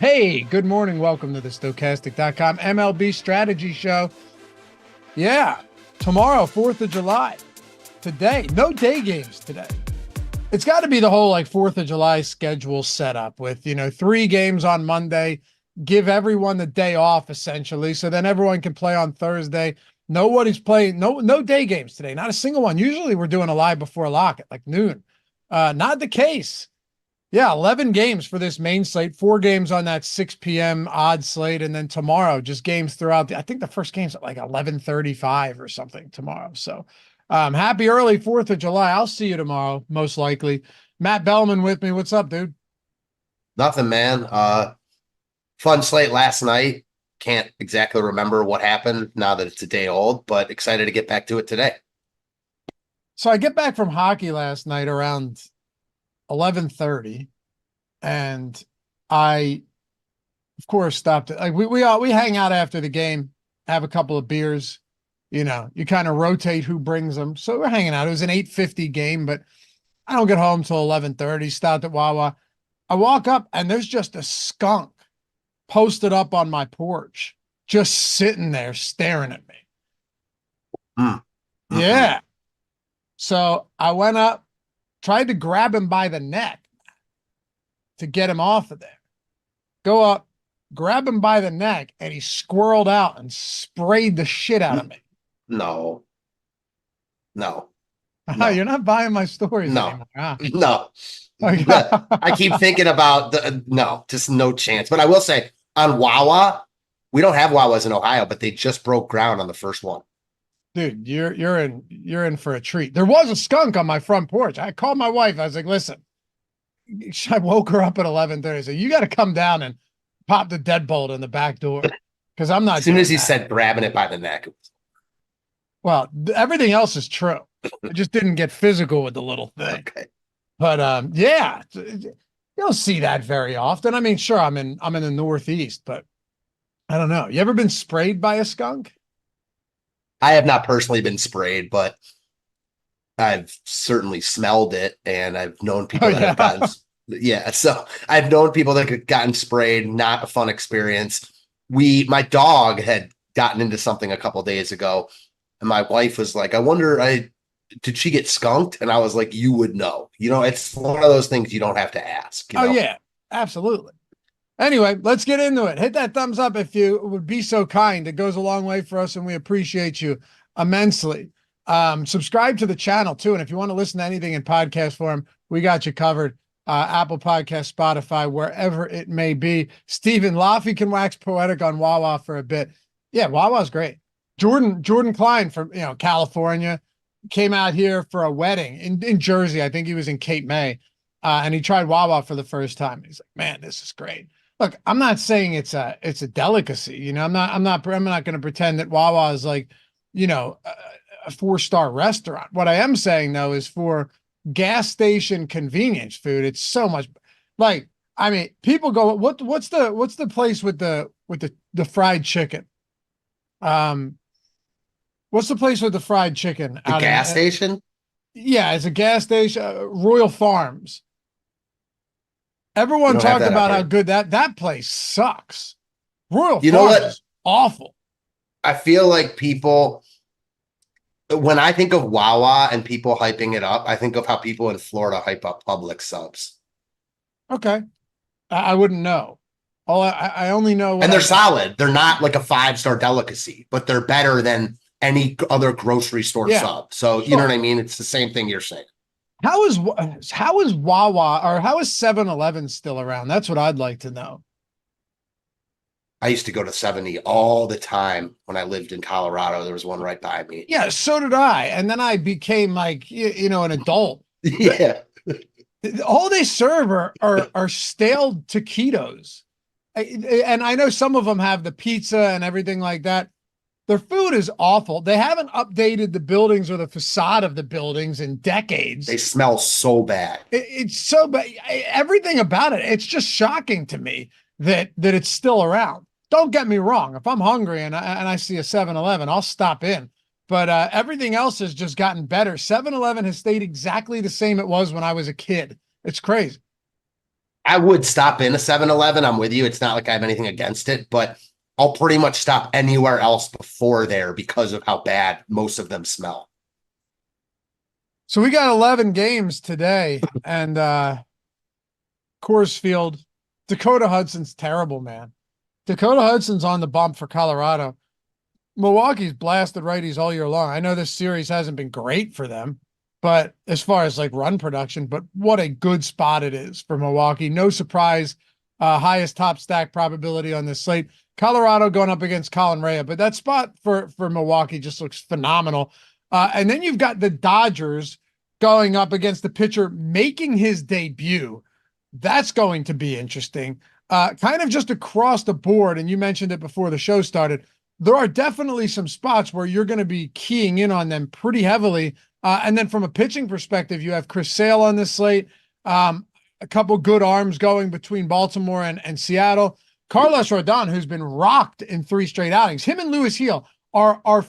Hey, good morning. Welcome to the Stochastic.com MLB strategy show. Yeah, tomorrow, 4th of July. Today, no day games today. It's got to be the whole 4th of July schedule set up with, 3 games on Monday, give everyone the day off essentially. So then everyone can play on Thursday. Nobody's playing, no day games today, not a single one. Usually we're doing a live before lock at noon. Not the case. Yeah, 11 games for this main slate, 4 games on that 6 p.m. odd slate, and then tomorrow just games throughout. I think the first game's at 11:35 or something tomorrow. So happy early 4th of July. I'll see you tomorrow, most likely. Matt Belman with me. What's up, dude? Nothing, man. Fun slate last night. Can't exactly remember what happened now that it's a day old, but excited to get back to it today. So I get back from hockey last night around 11:30, and I, of course, stopped it. We hang out after the game, have a couple of beers. You kind of rotate who brings them. So we're hanging out. It was an 8:50 game, but I don't get home till 11:30. Stopped at Wawa. I walk up and there's just a skunk posted up on my porch, just sitting there staring at me. Yeah. So I went up, tried to grab him by the neck to get him off of there. Go up, grab him by the neck, and he squirreled out and sprayed the shit out of me. No. You're not buying my stories anymore. Huh? No. I keep thinking about just no chance. But I will say on Wawa, we don't have Wawas in Ohio, but they just broke ground on the first one. Dude, you're in for a treat. There was a skunk on my front porch. I called my wife. I was like, listen, I woke her up at 11:30. I said, you got to come down and pop the deadbolt in the back door. Because I'm not. As soon as he said grabbing it by the neck. Well, everything else is true. I just didn't get physical with the little thing. Okay. But yeah, you don't see that very often. I mean, sure, I'm in the Northeast, but I don't know. You ever been sprayed by a skunk? I have not personally been sprayed, but I've certainly smelled it, and I've known people that have gotten. Yeah, so I've known people that have gotten sprayed. Not a fun experience. My dog had gotten into something a couple days ago, and my wife was like, "I wonder, did she get skunked?" And I was like, "You would know. It's one of those things you don't have to ask." Oh yeah, absolutely. Anyway, let's get into it. Hit that thumbs up if you would be so kind. It goes a long way for us, and we appreciate you immensely. Subscribe to the channel, too. And if you want to listen to anything in podcast form, we got you covered. Apple Podcast, Spotify, wherever it may be. Stephen Laffey can wax poetic on Wawa for a bit. Yeah, Wawa's great. Jordan Klein from California came out here for a wedding in Jersey. I think he was in Cape May. And he tried Wawa for the first time. He's like, man, this is great. Look, I'm not saying it's a delicacy. I'm not going to pretend that Wawa is a 4-star restaurant. What I am saying though is for gas station convenience food, it's so much people go, what's the place with the fried chicken? What's the place with the fried chicken? The gas station? Yeah, it's a gas station, Royal Farms. Everyone talked about how good that place sucks. Royal Farms is awful. I feel like people, when I think of Wawa and people hyping it up, I think of how people in Florida hype up Publix subs. Okay. I wouldn't know. I only know. And they're solid. They're not like a 5-star delicacy, but they're better than any other grocery store sub. So you know what I mean? It's the same thing you're saying. How is Wawa or how is 7-Eleven still around? That's what I'd like to know. I used to go to 70 all the time when I lived in Colorado. There was one right by me. Yeah, so did I. And then I became an adult. Yeah. All they serve are stale taquitos. And I know some of them have the pizza and everything like that. Their food is awful. They haven't updated the buildings or the facade of the buildings in decades. They smell so bad. It's so bad. Everything about it. It's just shocking to me that it's still around. Don't get me wrong. If I'm hungry and I see a 7-Eleven, I'll stop in. But everything else has just gotten better. 7-Eleven has stayed exactly the same it was when I was a kid. It's crazy. I would stop in a 7-Eleven. I'm with you. It's not like I have anything against it, but I'll pretty much stop anywhere else before there because of how bad most of them smell. So we got 11 games today, and Coors Field, Dakota Hudson's terrible, man. Dakota Hudson's on the bump for Colorado. Milwaukee's blasted righties all year long. I know this series hasn't been great for them, but as far as like run production, but what a good spot it is for Milwaukee. No surprise, highest top stack probability on this slate. Colorado going up against Colin Rea, but that spot for Milwaukee just looks phenomenal. And then you've got the Dodgers going up against the pitcher making his debut. That's going to be interesting. Kind of just across the board, and you mentioned it before the show started, there are definitely some spots where you're going to be keying in on them pretty heavily. And then from a pitching perspective, you have Chris Sale on this slate. A couple good arms going between Baltimore and Seattle. Carlos Rodon, who's been rocked in 3 straight outings. Him and Lewis Heel are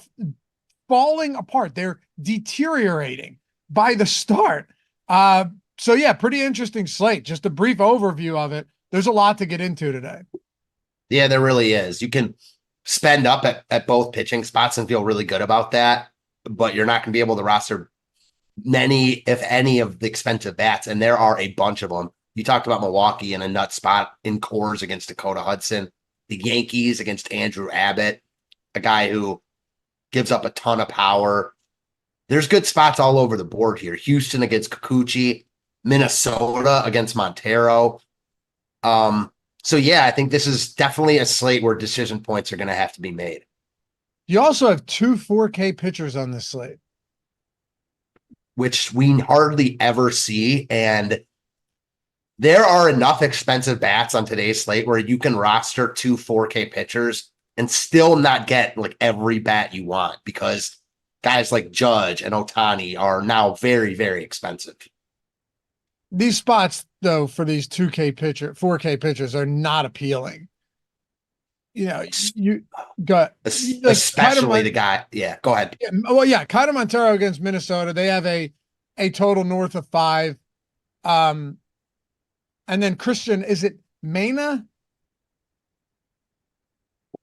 falling apart. They're deteriorating by the start. So yeah, pretty interesting slate. Just a brief overview of it. There's a lot to get into today. Yeah, there really is. You can spend up at both pitching spots and feel really good about that, but you're not going to be able to roster many, if any, of the expensive bats, and there are a bunch of them. You talked about Milwaukee in a nut spot in Coors against Dakota Hudson, the Yankees against Andrew Abbott, a guy who gives up a ton of power. There's good spots all over the board here. Houston against Kikuchi, Minnesota against Montero. So yeah, I think this is definitely a slate where decision points are going to have to be made. You also have 2 4K pitchers on this slate, which we hardly ever see. And there are enough expensive bats on today's slate where you can roster 2 4K pitchers and still not get like every bat you want, because guys like Judge and Ohtani are now very, very expensive. These spots, though, for these 4K pitchers are not appealing. You know, you got especially the guy. Yeah, go ahead. Yeah, well, yeah, Kyle Montero against Minnesota. They have a total north of 5. And then Christian, is it Mena?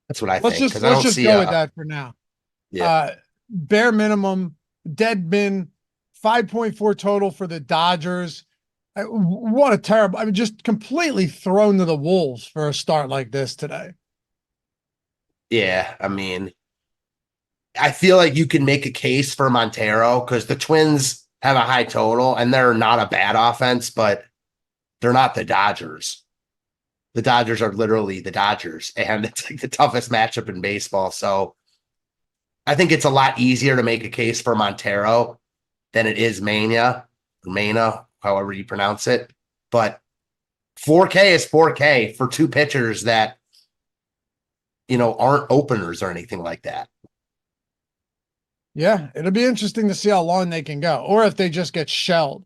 That's what I think. Let's just go with that for now. Yeah. Bare minimum, dead min, 5.4 total for the Dodgers. What a terrible, just completely thrown to the wolves for a start like this today. Yeah, I mean, I feel like you can make a case for Montero because the Twins have a high total and they're not a bad offense, but they're not the Dodgers. The Dodgers are literally the Dodgers, and it's like the toughest matchup in baseball. So I think it's a lot easier to make a case for Montero than it is Mena, however you pronounce it. But 4K is 4K for 2 pitchers that, you know, aren't openers or anything like that. Yeah, it'll be interesting to see how long they can go, or if they just get shelled.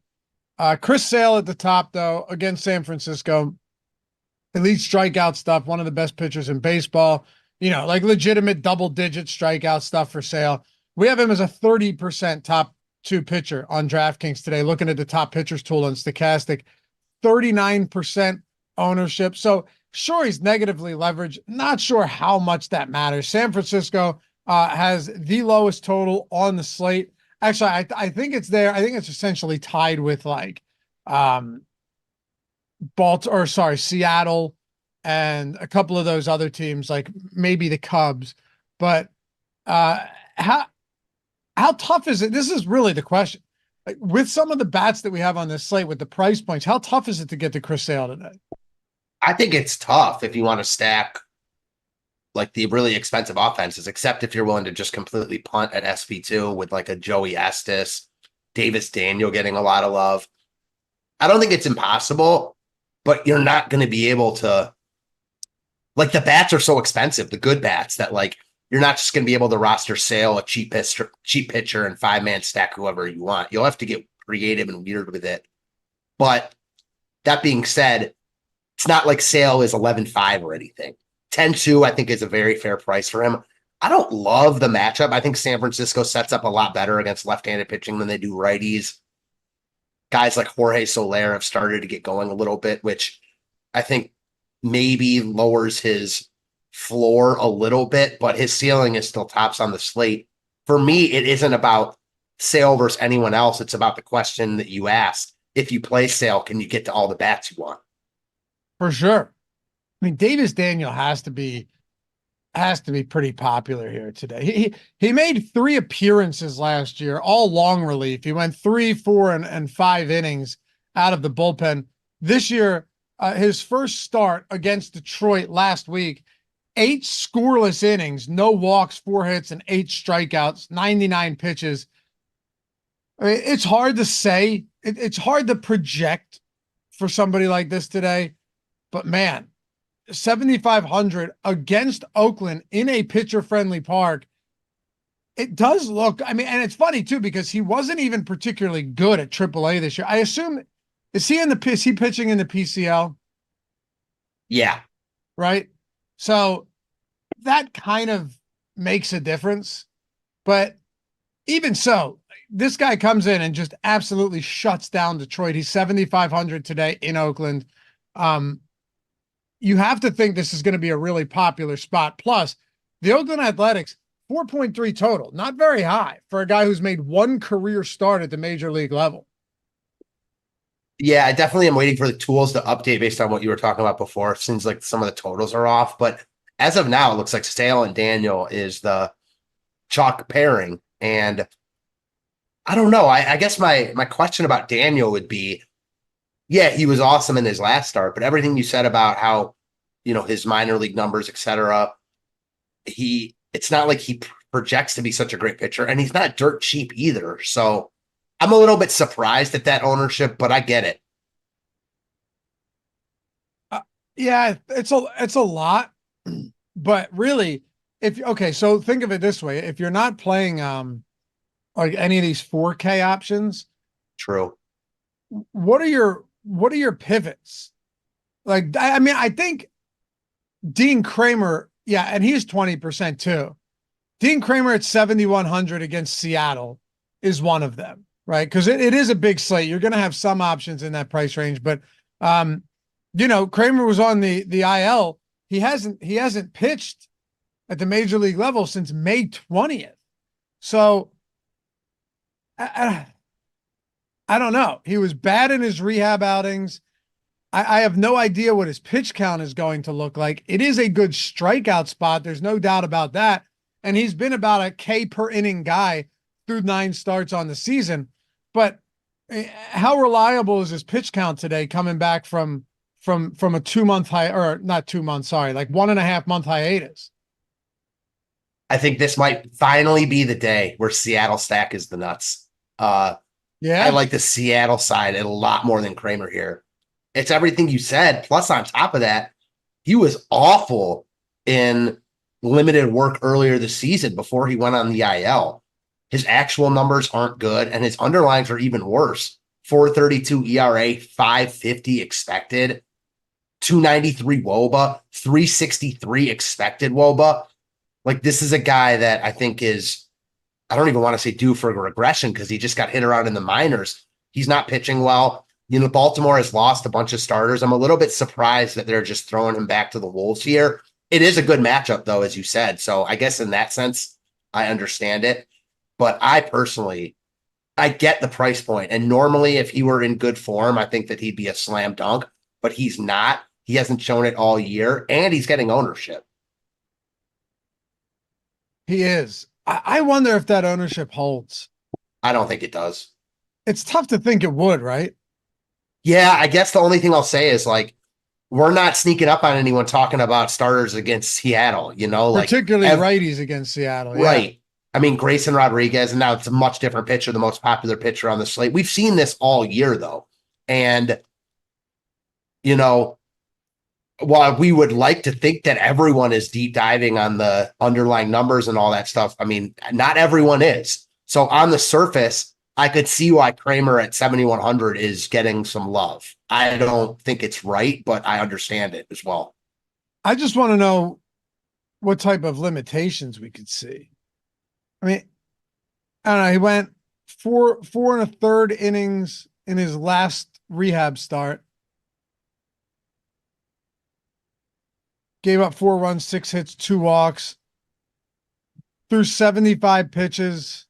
Chris Sale at the top, though, against San Francisco. Elite strikeout stuff, one of the best pitchers in baseball. You know, like legitimate double-digit strikeout stuff for Sale. We have him as a 30% top 2 pitcher on DraftKings today, looking at the top pitchers tool on Stochastic. 39% ownership. So sure, he's negatively leveraged. Not sure how much that matters. San Francisco has the lowest total on the slate. Actually, I think it's there. I think it's essentially tied with like Seattle and a couple of those other teams, like maybe the Cubs. But how tough is it? This is really the question. Like, with some of the bats that we have on this slate with the price points, how tough is it to get to Chris Sale today? I think it's tough if you want to stack like the really expensive offenses, except if you're willing to just completely punt at SP2 with like a Joey Estes, Davis Daniel getting a lot of love. I don't think it's impossible, but you're not going to be able to, like, the bats are so expensive, the good bats, that like you're not just going to be able to roster Sale, a cheap pitcher, and 5-man stack whoever you want. You'll have to get creative and weird with it. But that being said, it's not like Sale is 11.5 or anything. 10-2, I think, is a very fair price for him. I don't love the matchup. I think San Francisco sets up a lot better against left-handed pitching than they do righties. Guys like Jorge Soler have started to get going a little bit, which I think maybe lowers his floor a little bit, but his ceiling is still tops on the slate. For me, it isn't about Sale versus anyone else. It's about the question that you asked. If you play Sale, can you get to all the bats you want? For sure. I mean, Davis Daniel has to be pretty popular here today. He made 3 appearances last year, all long relief. He went 3, 4, and 5 innings out of the bullpen. This year, his first start against Detroit last week, 8 scoreless innings, no walks, 4 hits, and 8 strikeouts, 99 pitches. I mean, it's hard to say. It's hard to project for somebody like this today, but man, 7,500 against Oakland in a pitcher-friendly park. It does look, I mean, and it's funny too, because he wasn't even particularly good at AAA this year. I assume, is he pitching in the PCL? Yeah. Right? So that kind of makes a difference. But even so, this guy comes in and just absolutely shuts down Detroit. He's 7,500 today in Oakland. You have to think this is going to be a really popular spot. Plus, the Oakland Athletics, 4.3 total, not very high for a guy who's made 1 career start at the major league level. Yeah, I definitely am waiting for the tools to update based on what you were talking about before. It seems like some of the totals are off, but as of now, it looks like Sale and Daniel is the chalk pairing. And I don't know. I guess my question about Daniel would be, yeah, he was awesome in his last start, but everything you said about how, his minor league numbers, et cetera, it's not like he projects to be such a great pitcher, and he's not dirt cheap either. So I'm a little bit surprised at that ownership, but I get it. Yeah, it's a lot, but really, so think of it this way: if you're not playing like any of these 4K options, true. What are your pivots? Like, I mean, I think Dean Kramer, yeah, and he's 20% too. Dean Kramer at 7,100 against Seattle is one of them, right? Because it is a big slate. You're going to have some options in that price range, but Kramer was on the IL. He hasn't pitched at the major league level since May 20th. So I don't know. He was bad in his rehab outings. I have no idea what his pitch count is going to look like. It is a good strikeout spot. There's no doubt about that. And he's been about a K per inning guy through 9 starts on the season. But how reliable is his pitch count today coming back from a 2-month or not 2 months, sorry, like 1.5 month hiatus? I think this might finally be the day where Seattle stack is the nuts. Yeah, I like the Seattle side a lot more than Kramer here. It's everything you said. Plus, on top of that, he was awful in limited work earlier this season before he went on the IL. His actual numbers aren't good, and his underlines are even worse. 4.32 ERA, 5.50 expected, 2.93 WOBA, 3.63 expected WOBA. Like, this is a guy that I think is, I don't even want to say due for a regression because he just got hit around in the minors. He's not pitching well. Baltimore has lost a bunch of starters. I'm a little bit surprised that they're just throwing him back to the Wolves here. It is a good matchup, though, as you said. So I guess in that sense, I understand it. But I get the price point. And normally, if he were in good form, I think that he'd be a slam dunk. But he's not. He hasn't shown it all year, and he's getting ownership. He is. I wonder if that ownership holds. I don't think it does. It's tough to think it would, right? Yeah, I guess the only thing I'll say is, like, we're not sneaking up on anyone talking about starters against Seattle, particularly righties against Seattle. Yeah. Right. I mean, Grayson Rodriguez, and now it's a much different pitcher, the most popular pitcher on the slate. We've seen this all year, though. And, while we would like to think that everyone is deep diving on the underlying numbers and all that stuff, I mean, not everyone is. So on the surface, I could see why Kramer at 7,100 is getting some love. I don't think it's right, but I understand it as well. I just want to know what type of limitations we could see. I mean, I don't know. He went 4 1/3 innings in his last rehab start. Gave up 4 runs, 6 hits, 2 walks. Threw 75 pitches.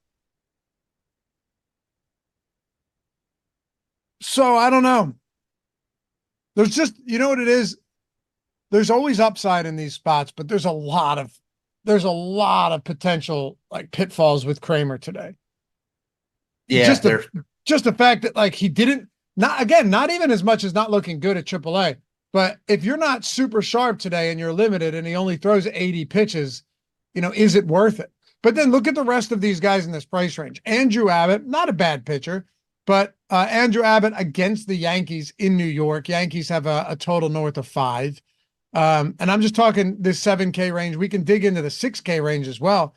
So I don't know. There's just, you know what it is? There's always upside in these spots, but there's a lot of potential like pitfalls with Kramer today. Yeah, just the fact that like he didn't, not even as much as not looking good at AAA, but if you're not super sharp today and you're limited and he only throws 80 pitches, is it worth it? But then look at the rest of these guys in this price range. Andrew Abbott, not a bad pitcher, but Andrew Abbott against the Yankees in New York. Yankees have a total north of 5. And I'm just talking this 7K range. We can dig into the 6K range as well.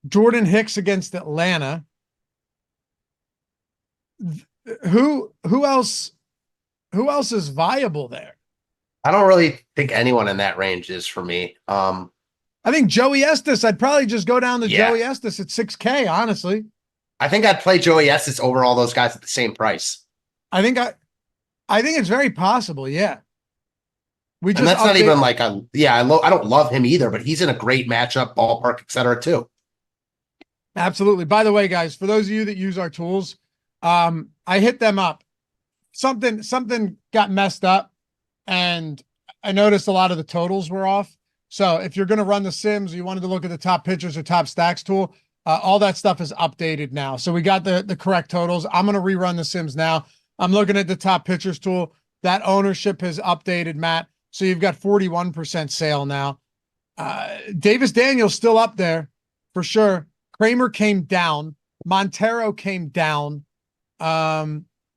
Jordan Hicks against Atlanta. Who else is viable there? I don't really think anyone in that range is for me. I think Joey Estes, I'd probably just go down to Joey Estes at 6K, honestly. I think I'd play Joey Estes over all those guys at the same price. I think it's very possible, yeah. And that's not even like I don't love him either, but he's in a great matchup, ballpark, etc. too. Absolutely. By the way, guys, for those of you that use our tools, I hit them up. Something got messed up, and I noticed a lot of the totals were off. So if you're going to run the sims, you wanted to look at the top pitchers or top stacks tool, all that stuff is updated now. So we got the correct totals. I'm going to rerun the sims now. I'm looking at the top pitchers tool. That ownership has updated, Matt. So you've got 41% sale now. Davis Daniels still up there for sure. Kramer came down. Montero came down.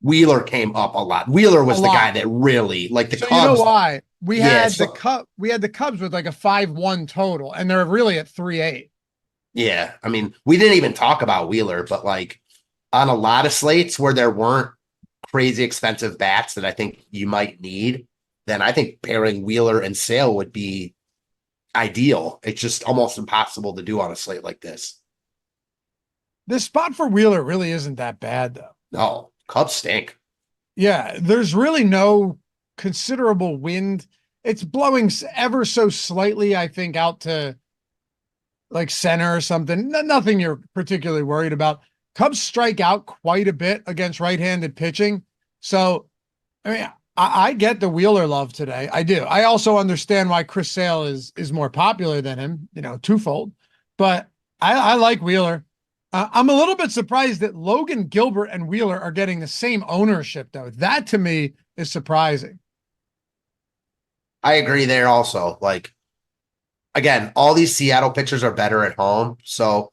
Wheeler came up a lot. Wheeler was the guy that really like the Cubs. You know why? We had the Cubs with like a 5-1 total, and they're really at 3-8. Yeah. I mean, we didn't even talk about Wheeler, but like on a lot of slates where there weren't crazy expensive bats that I think you might need, then I think pairing Wheeler and Sale would be ideal. It's just almost impossible to do on a slate like this. This spot for Wheeler really isn't that bad, though. No, Cubs stink. Yeah, there's really no considerable wind. It's blowing ever so slightly, I think, out to like center or something. Nothing you're particularly worried about. Cubs strike out quite a bit against right-handed pitching. So, I mean, I get the Wheeler love today. I do. I also understand why Chris Sale is more popular than him, twofold. But I like Wheeler. I'm a little bit surprised that Logan Gilbert and Wheeler are getting the same ownership, though. That, to me, is surprising. I agree there also. Like, again, all these Seattle pitchers are better at home. So,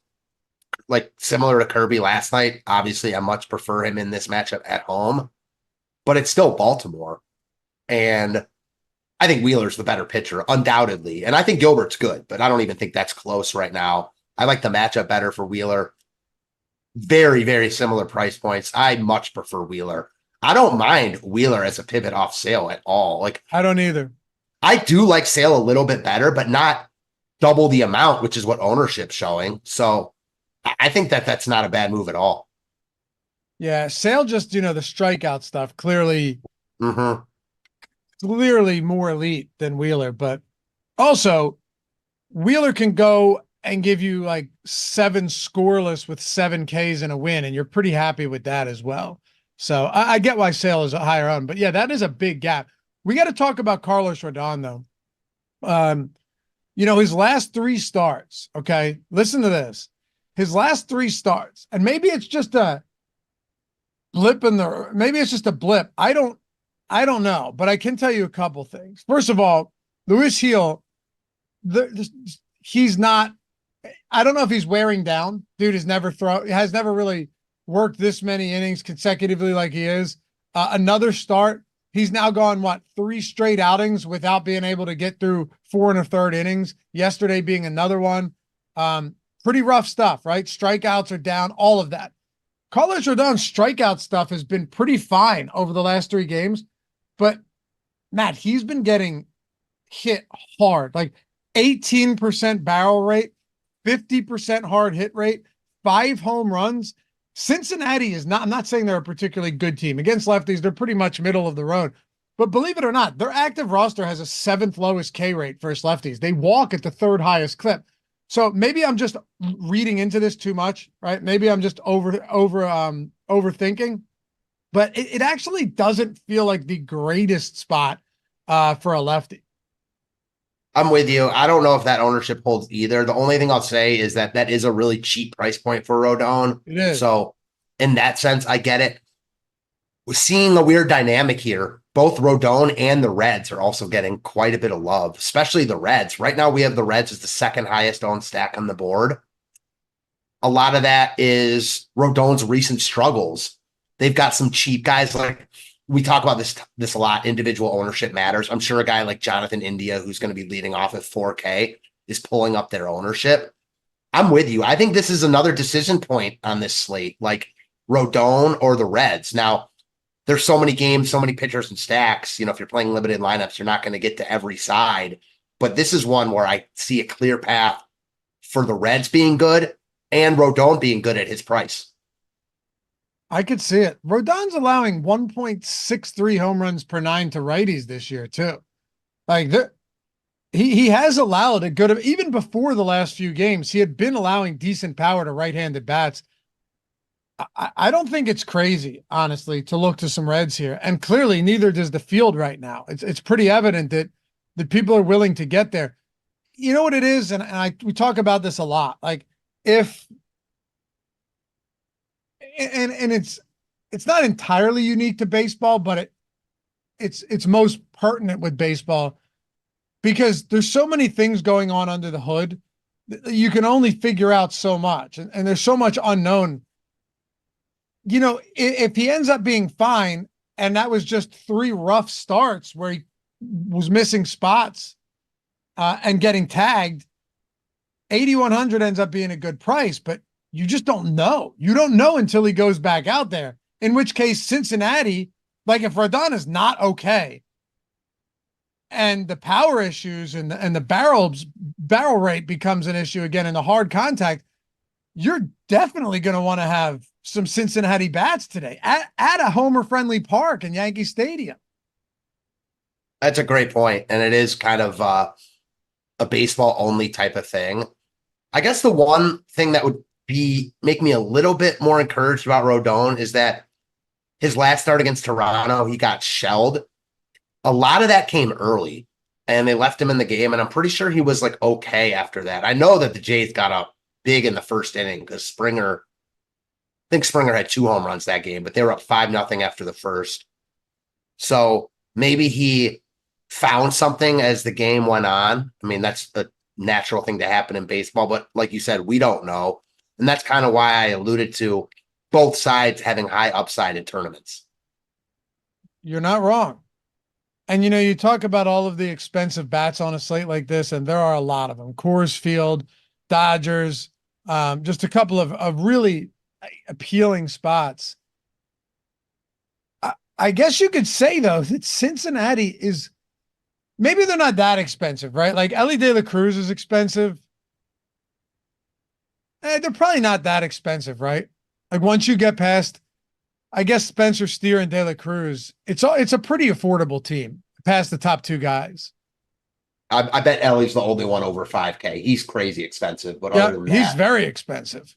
like, similar to Kirby last night, obviously I much prefer him in this matchup at home. But it's still Baltimore. And I think Wheeler's the better pitcher, undoubtedly. And I think Gilbert's good, but I don't even think that's close right now. I like the matchup better for Wheeler. Very, very similar price points. I much prefer Wheeler. I don't mind Wheeler as a pivot off Sale at all. Like, I don't either. I do like Sale a little bit better, but not double the amount, which is what ownership's showing. So I think that's not a bad move at all. Yeah, Sale just, the strikeout stuff, clearly more elite than Wheeler. But also, Wheeler can go and give you like 7 scoreless with 7 Ks and a win, and you're pretty happy with that as well. So I get why Sale is a higher on, but yeah, that is a big gap. We got to talk about Carlos Rodon, though. His last 3 starts, okay? Listen to this. His last 3 starts, and maybe it's just a blip maybe it's just a blip. I don't know, but I can tell you a couple things. First of all, Luis Gil, he's not, I don't know if he's wearing down. Dude has never really worked this many innings consecutively like he is. Another start. He's now gone, 3 straight outings without being able to get through 4 1/3 innings. Yesterday being another one. Pretty rough stuff, right? Strikeouts are down, all of that. Carlos Rodon's strikeout stuff has been pretty fine over the last 3 games. But, Matt, he's been getting hit hard. Like 18% barrel rate, 50% hard hit rate, 5 home runs. Cincinnati is not, I'm not saying they're a particularly good team. Against lefties, they're pretty much middle of the road. But believe it or not, their active roster has a 7th lowest K rate versus lefties. They walk at the 3rd highest clip. So maybe I'm just reading into this too much, right? Maybe I'm just overthinking, but it actually doesn't feel like the greatest spot for a lefty. I'm with you. I don't know if that ownership holds either. The only thing I'll say is that that is a really cheap price point for Rodon. It is. So in that sense, I get it. We're seeing a weird dynamic here. Both Rodon and the Reds are also getting quite a bit of love, especially the Reds. Right now, we have the Reds as the 2nd highest owned stack on the board. A lot of that is Rodon's recent struggles. They've got some cheap guys. Like we talk about this a lot. Individual ownership matters. I'm sure a guy like Jonathan India, who's going to be leading off at 4K, is pulling up their ownership. I'm with you. I think this is another decision point on this slate, like Rodon or the Reds. Now, there's so many games, so many pitchers and stacks. If you're playing limited lineups, you're not going to get to every side. But this is one where I see a clear path for the Reds being good and Rodon being good at his price. I could see it. Rodon's allowing 1.63 home runs per 9 to righties this year, too. Like, he has allowed a good, even before the last few games, he had been allowing decent power to right-handed bats. I don't think it's crazy, honestly, to look to some Reds here. And clearly, neither does the field right now. It's pretty evident that people are willing to get there. You know what it is? And we talk about this a lot. Like, if it's not entirely unique to baseball, but it's most pertinent with baseball because there's so many things going on under the hood. You can only figure out so much, and there's so much unknown. If he ends up being fine, and that was just 3 rough starts where he was missing spots and getting tagged, 8,100 ends up being a good price, but you just don't know. You don't know until he goes back out there, in which case Cincinnati, like if Rodon is not okay and the power issues and the barrel rate becomes an issue again in the hard contact, you're definitely going to want to have some Cincinnati bats today at a homer-friendly park in Yankee Stadium. That's a great point, and it is kind of a baseball-only type of thing. I guess the one thing that would make me a little bit more encouraged about Rodon is that his last start against Toronto, he got shelled. A lot of that came early, and they left him in the game, and I'm pretty sure he was like okay after that. I know that the Jays got up big in the first inning because I think Springer had 2 home runs that game, but they were up 5-0 after the first. So maybe he found something as the game went on. I mean, that's a natural thing to happen in baseball, but like you said, we don't know. And that's kind of why I alluded to both sides having high upside in tournaments. You're not wrong. And, you talk about all of the expensive bats on a slate like this, and there are a lot of them. Coors Field, Dodgers, just a couple of really appealing spots. I guess you could say, though, that Cincinnati is maybe they're not that expensive, right? Like Ellie De La Cruz is expensive. They're probably not that expensive, right? Like once you get past, I guess, Spencer Steer and De La Cruz, it's a pretty affordable team past the top 2 guys. I bet Ellie's the only one over 5K. He's crazy expensive, but other than that, he's very expensive.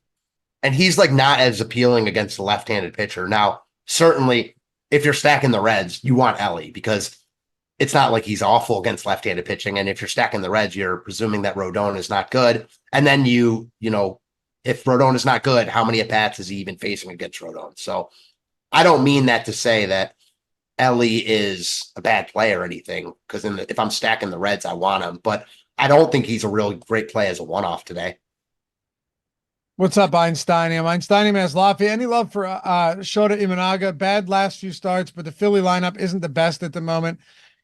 And he's like not as appealing against the left-handed pitcher. Now, certainly, if you're stacking the Reds, you want Ellie because it's not like he's awful against left-handed pitching. And if you're stacking the Reds, you're presuming that Rodon is not good. And then if Rodon is not good, how many at-bats is he even facing against Rodon? So I don't mean that to say that Ellie is a bad play or anything, because if I'm stacking the Reds, I want him. But I don't think he's a really great play as a one-off today. What's up, Einsteinium? Einsteinium has Lafayette. Any love for Shota Imanaga? Bad last few starts, but the Philly lineup isn't the best at the moment.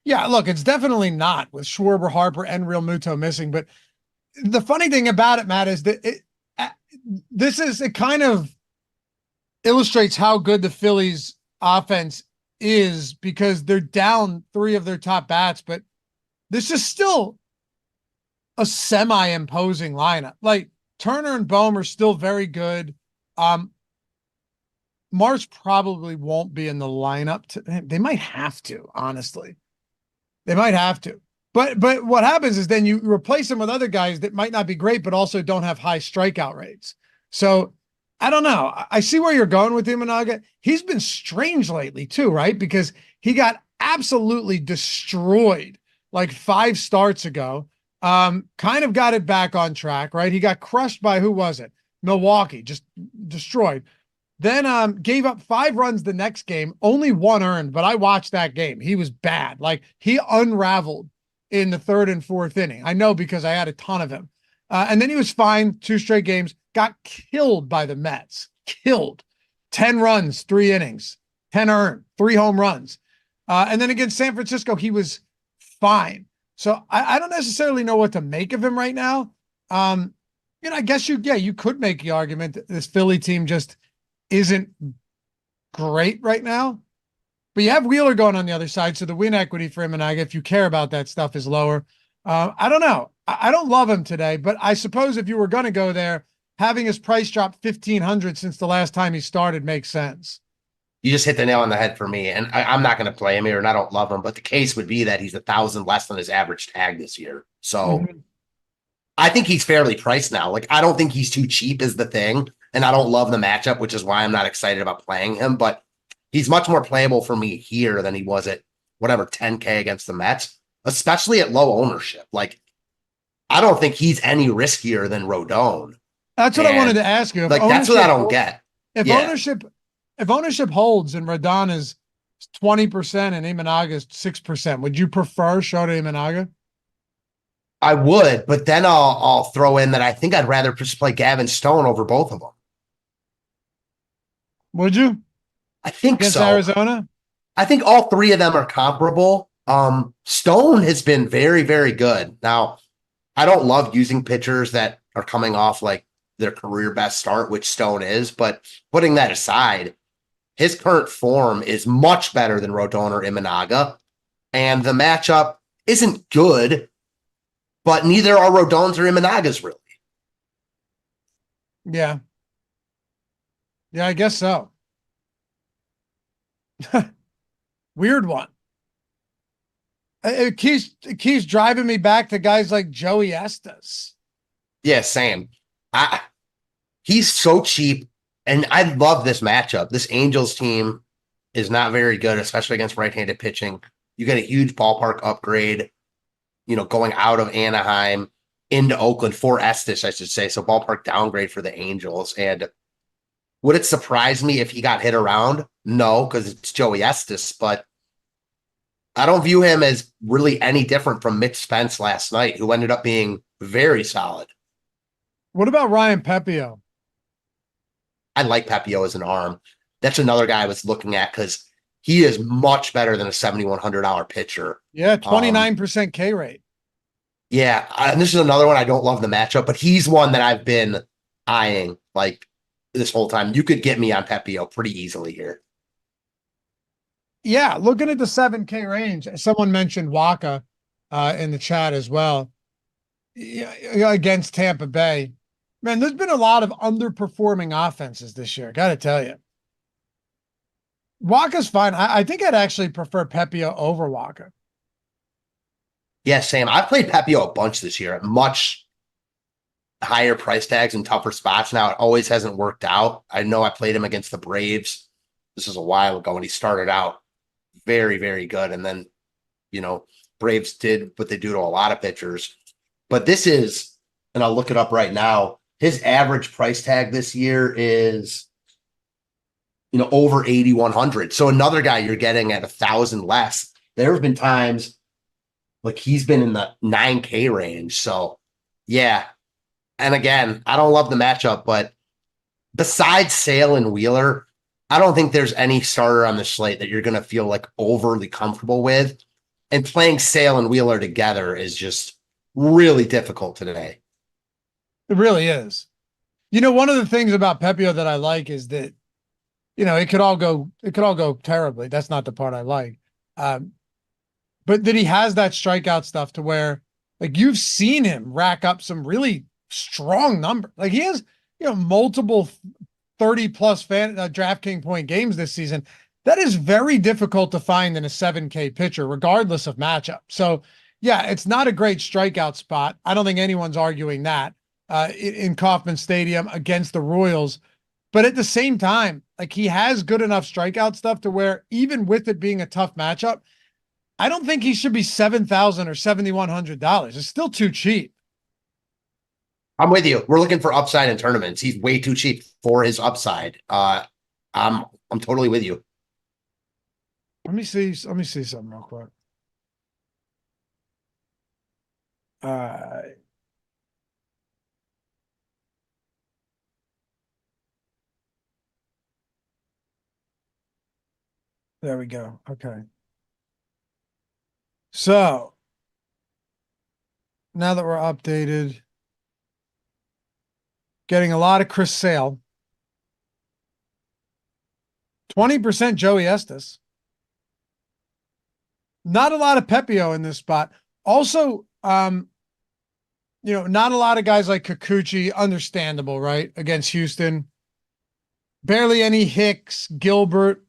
Yeah, look, it's definitely not with Schwarber, Harper, and Real Muto missing. But the funny thing about it, Matt, is that it kind of illustrates how good the Phillies offense is because they're down 3 of their top bats, but this is still a semi-imposing lineup. Like Turner and Bohm are still very good. Marsh probably won't be in the lineup. They might have to, honestly. They might have to. But what happens is then you replace him with other guys that might not be great, but also don't have high strikeout rates. So I don't know. I see where you're going with Imanaga. He's been strange lately too, right? Because he got absolutely destroyed like 5 starts ago. Kind of got it back on track, right? He got crushed by, who was it? Milwaukee, just destroyed. Then gave up 5 runs the next game, only 1 earned, but I watched that game. He was bad. Like, he unraveled in the 3rd and 4th inning. I know because I had a ton of him. And then he was fine 2 straight games, got killed by the Mets. Killed. 10 runs, 3 innings, 10 earned, 3 home runs. And then against San Francisco, he was fine. So I don't necessarily know what to make of him right now. I guess you could make the argument that this Philly team just isn't great right now, but you have Wheeler going on the other side. So the win equity for Imanaga, if you care about that stuff, is lower. I don't know. I don't love him today, but I suppose if you were going to go there, having his price drop 1,500 since the last time he started makes sense. You just hit the nail on the head for me. And I'm not going to play him here and I don't love him, but the case would be that he's 1,000 less than his average tag this year. So I think he's fairly priced now. Like, I don't think he's too cheap is the thing. And I don't love the matchup, which is why I'm not excited about playing him. But he's much more playable for me here than he was at whatever 10K against the Mets, especially at low ownership. Like, I don't think he's any riskier than Rodon. That's what I wanted to ask you. Like, that's what I don't get. If ownership holds and Rodon is 20% and Imanaga is 6%, would you prefer Shota Imanaga? I would, but then I'll throw in that I think I'd rather just play Gavin Stone over both of them. Would you? I think against so. Arizona? I think all 3 of them are comparable. Stone has been very, very good. Now, I don't love using pitchers that are coming off like their career best start, which Stone is, but putting that aside, his current form is much better than Rodon or Imanaga, and the matchup isn't good, but neither are Rodon's or Imanagas really. Yeah. Yeah, I guess so. Weird one. It keeps driving me back to guys like Joey Estes. Yeah, same. He's so cheap, and I love this matchup. This Angels team is not very good, especially against right-handed pitching. You get a huge ballpark upgrade, going out of Anaheim into Oakland for Estes, I should say. So ballpark downgrade for the Angels. And would it surprise me if he got hit around? No, because it's Joey Estes, but I don't view him as really any different from Mitch Spence last night, who ended up being very solid. What about Ryan Pepio? I like Pepio as an arm. That's another guy I was looking at because he is much better than a $7,100 pitcher. Yeah, 29% K rate. Yeah, and this is another one I don't love the matchup, but he's one that I've been eyeing like this whole time. You could get me on Pepio pretty easily here. Yeah, looking at the 7K range, someone mentioned Waka in the chat as well. Yeah, against Tampa Bay. Man, there's been a lot of underperforming offenses this year, got to tell you. Waka's fine. I think I'd actually prefer Pepio over Waka. Yeah, same. I've played Pepio a bunch this year at much higher price tags and tougher spots. Now, it always hasn't worked out. I know I played him against the Braves. This is a while ago when he started out very, very good. And then, Braves did what they do to a lot of pitchers. But this is, and I'll look it up right now, his average price tag this year is, over 8,100. So another guy you're getting at 1,000 less. There have been times like he's been in the 9K range. So yeah. And again, I don't love the matchup, but besides Sale and Wheeler, I don't think there's any starter on the slate that you're going to feel like overly comfortable with. And playing Sale and Wheeler together is just really difficult today. It really is. One of the things about Pepio that I like is that, it could all go terribly. That's not the part I like. But that he has that strikeout stuff to where, like, you've seen him rack up some really strong numbers. Like, he has, multiple 30 plus DraftKings point games this season. That is very difficult to find in a 7K pitcher, regardless of matchup. So yeah, it's not a great strikeout spot. I don't think anyone's arguing that in Kauffman Stadium against the Royals. But at the same time, like, he has good enough strikeout stuff to where even with it being a tough matchup, I don't think he should be $7,000 or $7,100. It's still too cheap. I'm with you. We're looking for upside in tournaments. He's way too cheap for his upside. I'm totally with you. Let me see something real quick. There we go. Okay. So now that we're updated, getting a lot of Chris Sale, 20% Joey Estes. Not a lot of Pepio in this spot. Also, not a lot of guys like Kikuchi, understandable, right? Against Houston. Barely any Hicks, Gilbert.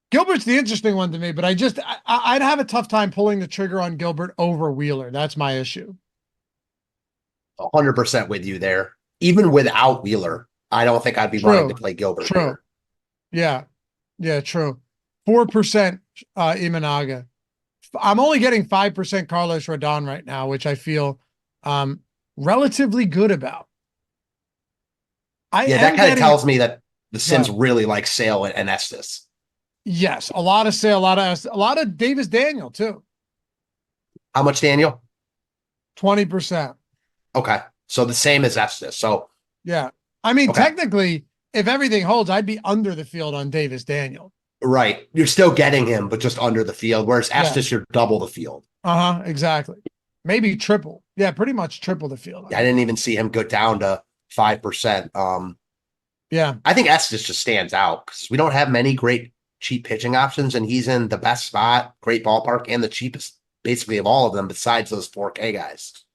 Gilbert's the interesting one to me, but I'd have a tough time pulling the trigger on Gilbert over Wheeler. That's my issue. 100% with you there. Even without Wheeler, I don't think I'd be wanting to play Gilbert. True. Here. Yeah, true. 4% Imanaga. I'm only getting 5% Carlos Rodon right now, which I feel relatively good about. That kind of tells me that the Sims really like Sale and Estes. Yes, a lot of Sale, a lot of Davis Daniel too. How much Daniel? 20%. Okay, so the same as Estes. So yeah, I mean, technically, if everything holds, I'd be under the field on Davis Daniel. Right, you're still getting him, but just under the field. Whereas Estes, you're double the field. Exactly. Maybe triple. Yeah, pretty much triple the field. I didn't even see him go down to 5%. Yeah, I think Estes just stands out because we don't have many great cheap pitching options, and he's in the best spot, great ballpark, and the cheapest basically of all of them besides those 4K guys.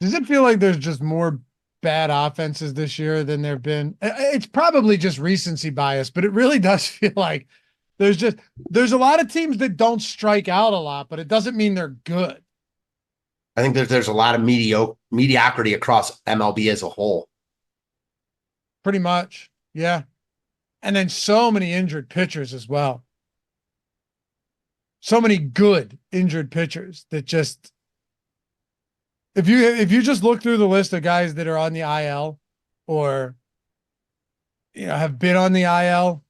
Does it feel like there's just more bad offenses this year than there've been? It's probably just recency bias, but it really does feel like there's a lot of teams that don't strike out a lot, but it doesn't mean they're good. I think there's a lot of mediocrity across MLB as a whole. Pretty much. Yeah. And then so many injured pitchers as well. So many good injured pitchers that just, if you just look through the list of guys that are on the IL or have been on the IL,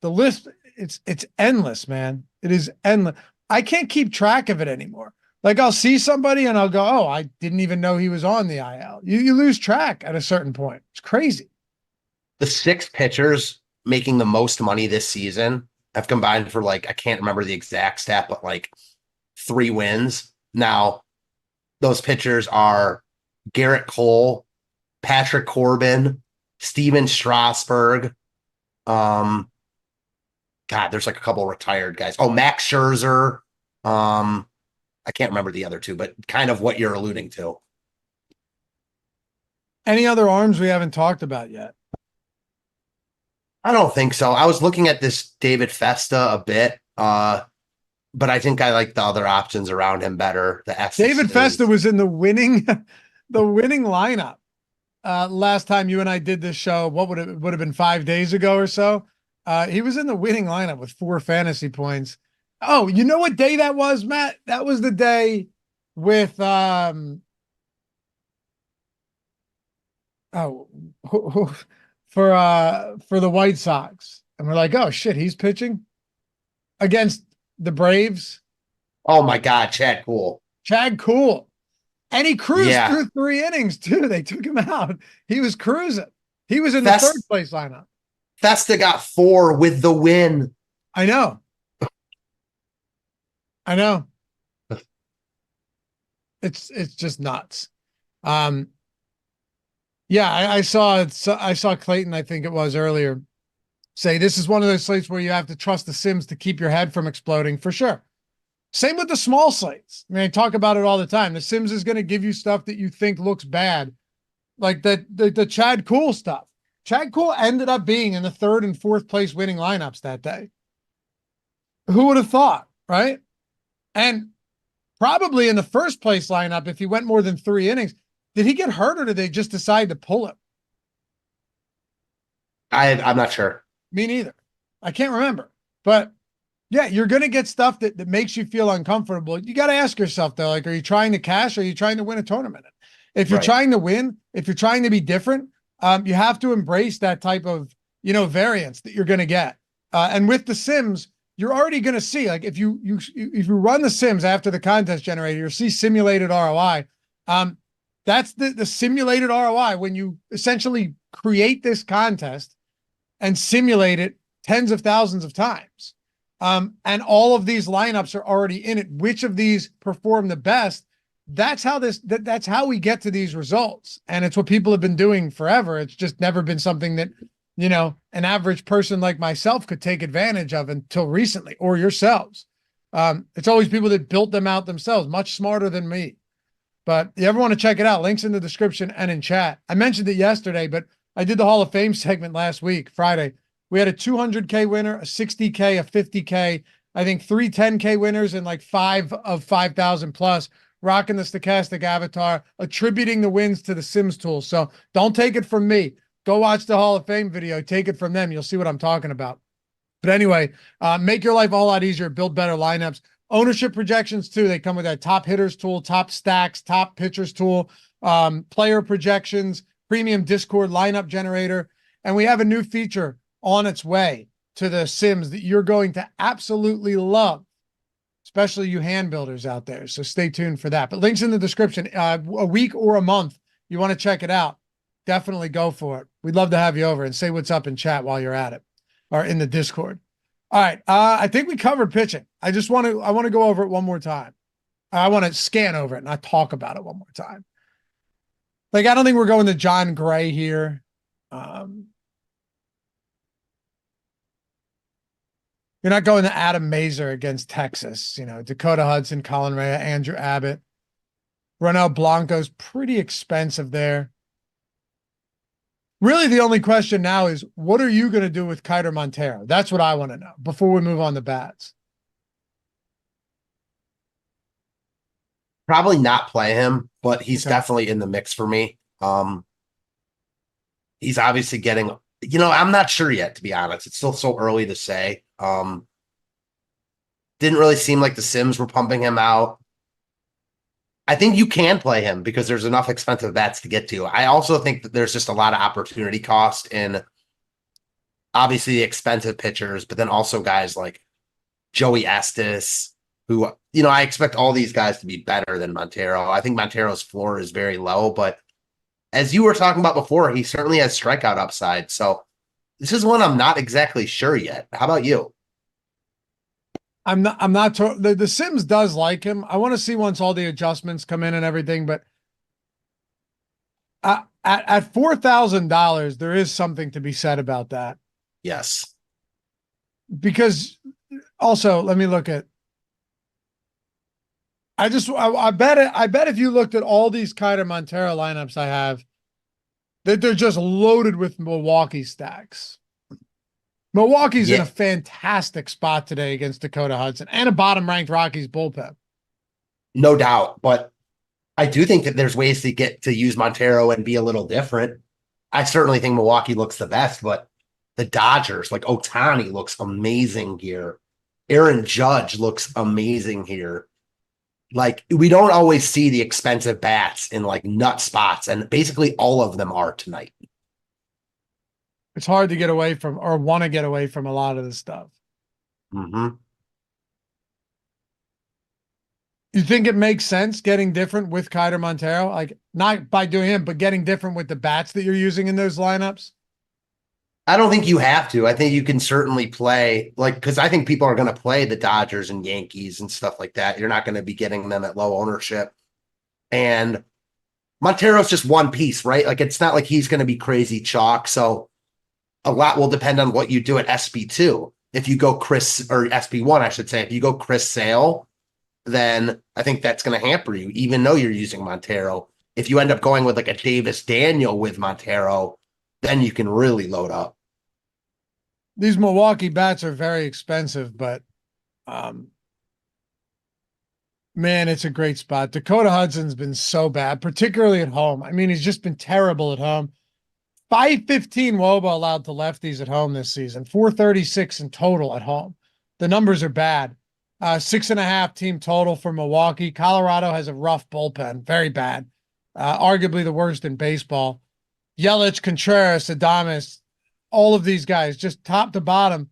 the list, it's endless, man. It is endless. I can't keep track of it anymore. Like, I'll see somebody and I'll go, oh, I didn't even know he was on the IL. You lose track at a certain point. It's crazy. The 6 pitchers making the most money this season have combined for, like, I can't remember the exact stat, but like 3 wins. Now, those pitchers are Garrett Cole, Patrick Corbin, Steven Strasburg. God, there's like a couple of retired guys. Oh, Max Scherzer. I can't remember the other 2, but kind of what you're alluding to. Any other arms we haven't talked about yet? I don't think so. I was looking at this David Festa a bit, but I think I like the other options around him better. David Festa was in the winning lineup last time you and I did this show. What would have been 5 days ago or so? He was in the winning lineup with 4 fantasy points. Oh, you know what day that was, Matt? That was the day with for the White Sox. And we're like, oh shit, he's pitching against the Braves. Oh my God, Chad Cool. And he cruised through 3 innings too. They took him out. He was cruising. He was in the 3rd place lineup. Festa got 4 with the win. I know. It's just nuts. Yeah, I saw Clayton, I think it was earlier, say this is one of those slates where you have to trust the Sims to keep your head from exploding for sure. Same with the small slates. I mean, I talk about it all the time. The Sims is going to give you stuff that you think looks bad, like the Chad Cool stuff. Chad Kuhl ended up being in the 3rd and 4th place winning lineups that day. Who would have thought, right? And probably in the 1st place lineup, if he went more than 3 innings, did he get hurt or did they just decide to pull him? I'm not sure. Me neither. I can't remember. But yeah, you're going to get stuff that makes you feel uncomfortable. You got to ask yourself, though, like, are you trying to cash or are you trying to win a tournament? If you're trying to win, if you're trying to be different, you have to embrace that type of, variance that you're going to get. And with the sims, you're already going to see, like, if you run the sims after the contest generator, you'll see simulated ROI. That's the simulated ROI when you essentially create this contest and simulate it tens of thousands of times. And all of these lineups are already in it. Which of these perform the best? That's how we get to these results. And it's what people have been doing forever. It's just never been something that, an average person like myself could take advantage of until recently, or yourselves. It's always people that built them out themselves, much smarter than me. But you ever want to check it out, links in the description and in chat. I mentioned it yesterday, but I did the Hall of Fame segment last week, Friday. We had a 200K winner, a 60K, a 50K, I think 3 10K winners, and like 5 of 5,000 plus, rocking the stochastic avatar, attributing the wins to the Sims tool. So don't take it from me. Go watch the Hall of Fame video. Take it from them. You'll see what I'm talking about. But anyway, make your life a whole lot easier. Build better lineups. Ownership projections, too. They come with that top hitters tool, top stacks, top pitchers tool, player projections, premium Discord lineup generator. And we have a new feature on its way to the Sims that you're going to absolutely love, especially you hand builders out there. So stay tuned for that. But links in the description. A week or a month, you want to check it out, definitely go for it. We'd love to have you over and say what's up in chat while you're at it, or in the Discord. All right. I think we covered pitching. I want to go over it one more time. I want to scan over it, not talk about it one more time. Like, I don't think we're going to John Gray here. You're not going to Adam Mazur against Texas. Dakota Hudson, Colin Rea, Andrew Abbott. Ronel Blanco's pretty expensive there. Really, the only question now is, what are you going to do with Kiter Montero? That's what I want to know before we move on to bats. Probably not play him, but he's definitely in the mix for me. He's obviously getting, I'm not sure yet, to be honest. It's still so early to say. Didn't really seem like the Sims were pumping him out. I think you can play him because there's enough expensive bats to get to. I also think that there's just a lot of opportunity cost in obviously the expensive pitchers, but then also guys like Joey Estes, who, I expect all these guys to be better than Montero. I think Montero's floor is very low, but as you were talking about before, he certainly has strikeout upside. So this is one I'm not exactly sure yet. How about you? I'm not the Sims does like him. I want to see once all the adjustments come in and everything, but at $4,000, there is something to be said about that. Yes. Because also, let me look at, I bet if you looked at all these Kiter Montero lineups I have, that they're just loaded with Milwaukee stacks. Milwaukee's in a fantastic spot today against Dakota Hudson and a bottom-ranked Rockies bullpen. No doubt, but I do think that there's ways to get to use Montero and be a little different. I certainly think Milwaukee looks the best, but the Dodgers, like Ohtani, looks amazing here. Aaron Judge looks amazing here. Like, we don't always see the expensive bats in like nut spots, and basically all of them are tonight. It's hard to get away from or want to get away from a lot of this stuff. Mm-hmm. You think it makes sense getting different with Kiter Montero? Like, not by doing him, but getting different with the bats that you're using in those lineups? I don't think you have to. I think you can certainly play, because I think people are going to play the Dodgers and Yankees and stuff like that. You're not going to be getting them at low ownership. And Montero's just one piece, right? Like, it's not like he's going to be crazy chalk. So a lot will depend on what you do at SB2. If you go SB1, I should say, if you go Chris Sale, then I think that's going to hamper you, even though you're using Montero. If you end up going with like a Davis Daniel with Montero, then you can really load up. These Milwaukee bats are very expensive, but man, it's a great spot. Dakota Hudson's been so bad, particularly at home. I mean, he's just been terrible at home. 515 WOBA allowed to lefties at home this season, 436 in total at home. The numbers are bad. 6.5 team total for Milwaukee. Colorado has a rough bullpen, very bad. Arguably the worst in baseball. Yelich, Contreras, Adames, all of these guys, just top to bottom.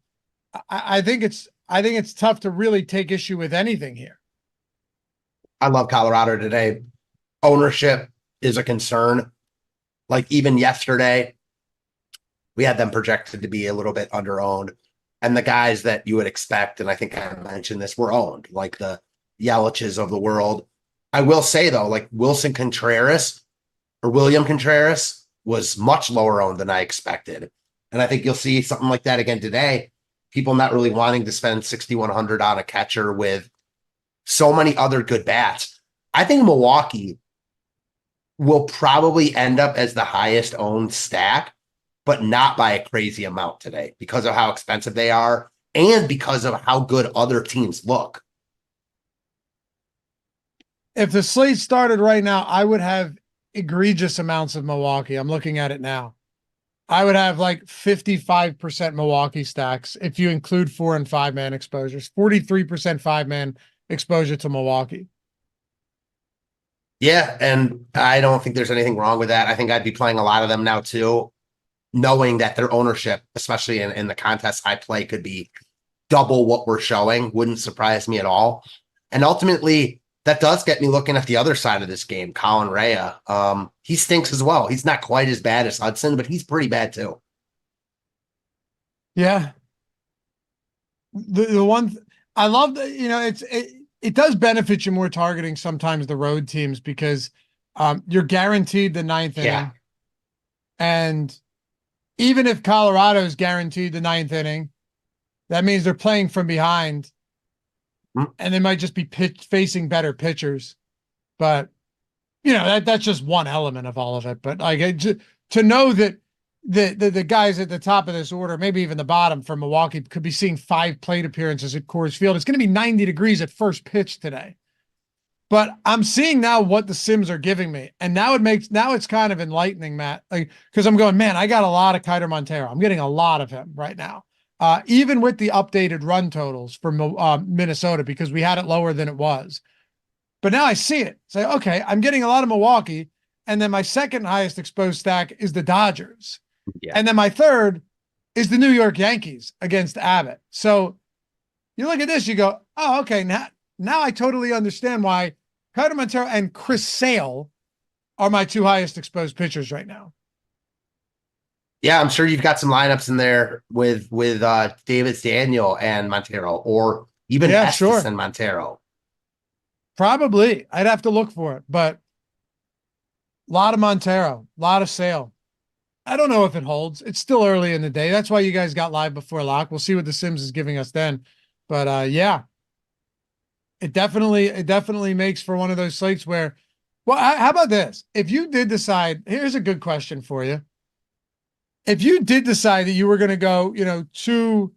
I think it's tough to really take issue with anything here. I love Colorado today. Ownership is a concern. Like even yesterday, we had them projected to be a little bit under-owned. And the guys that you would expect, and I think I mentioned this, were owned, like the Yeliches of the world. I will say, though, like William Contreras was much lower owned than I expected. And I think you'll see something like that again today. People not really wanting to spend $6,100 on a catcher with so many other good bats. I think Milwaukee will probably end up as the highest owned stack, but not by a crazy amount today because of how expensive they are and because of how good other teams look. If the slate started right now, I would have egregious amounts of Milwaukee. I'm looking at it now. I would have like 55% Milwaukee stacks if you include 4 and 5 man exposures, 43% 5-man exposure to Milwaukee. Yeah, and I don't think there's anything wrong with that. I think I'd be playing a lot of them now too, knowing that their ownership, especially in the contests I play, could be double what we're showing. Wouldn't surprise me at all. And ultimately, that does get me looking at the other side of this game, Colin Rea. He stinks as well. He's not quite as bad as Hudson, but he's pretty bad too. Yeah. The one I love, it does benefit you more targeting sometimes the road teams because you're guaranteed the 9th inning. And even if Colorado's guaranteed the 9th inning, that means they're playing from behind. And they might just be facing better pitchers, but that's just one element of all of it. But like to know that the guys at the top of this order, maybe even the bottom from Milwaukee, could be seeing 5 plate appearances at Coors Field. It's going to be 90 degrees at first pitch today, but I'm seeing now what the sims are giving me, and now it's kind of enlightening, Matt. Like because I'm going, man, I got a lot of Kiter Montero. I'm getting a lot of him right now. Even with the updated run totals for Minnesota, because we had it lower than it was. But now I see it. Say, okay, I'm getting a lot of Milwaukee. And then my second highest exposed stack is the Dodgers. Yeah. And then my third is the New York Yankees against Abbott. So you look at this, you go, oh, okay, now I totally understand why Kiter Montero and Chris Sale are my 2 highest exposed pitchers right now. Yeah, I'm sure you've got some lineups in there with Davis Daniel and Montero, or even Estes and Montero. Probably. I'd have to look for it, but a lot of Montero, a lot of Sale. I don't know if it holds. It's still early in the day. That's why you guys got live before lock. We'll see what the Sims is giving us then. But yeah, it definitely makes for one of those slates where, well, how about this? If you did decide, here's a good question for you. If you did decide that you were going to go, 2,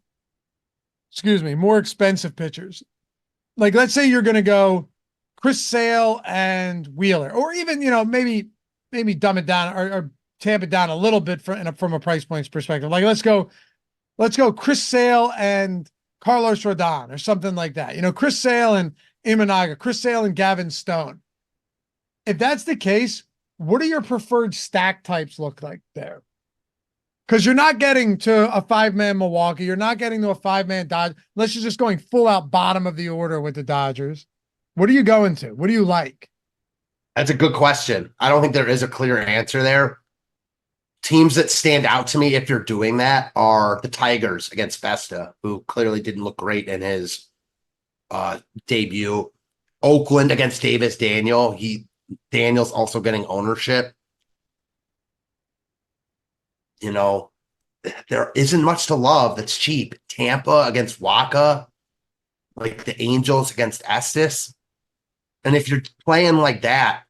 more expensive pitchers, like let's say you're going to go Chris Sale and Wheeler, or even, maybe dumb it down or tamp it down a little bit from a price points perspective. Like let's go Chris Sale and Carlos Rodon or something like that. Chris Sale and Imanaga, Chris Sale and Gavin Stone. If that's the case, what do your preferred stack types look like there? Because you're not getting to a 5-man Milwaukee. You're not getting to a 5-man Dodge, unless you're just going full out bottom of the order with the Dodgers. What are you going to? What do you like? That's a good question. I don't think there is a clear answer there. Teams that stand out to me if you're doing that are the Tigers against Festa, who clearly didn't look great in his debut. Oakland against Davis Daniel. Daniel's also getting ownership. There isn't much to love that's cheap. Tampa against Waka, like the Angels against Estes. And if you're playing like that,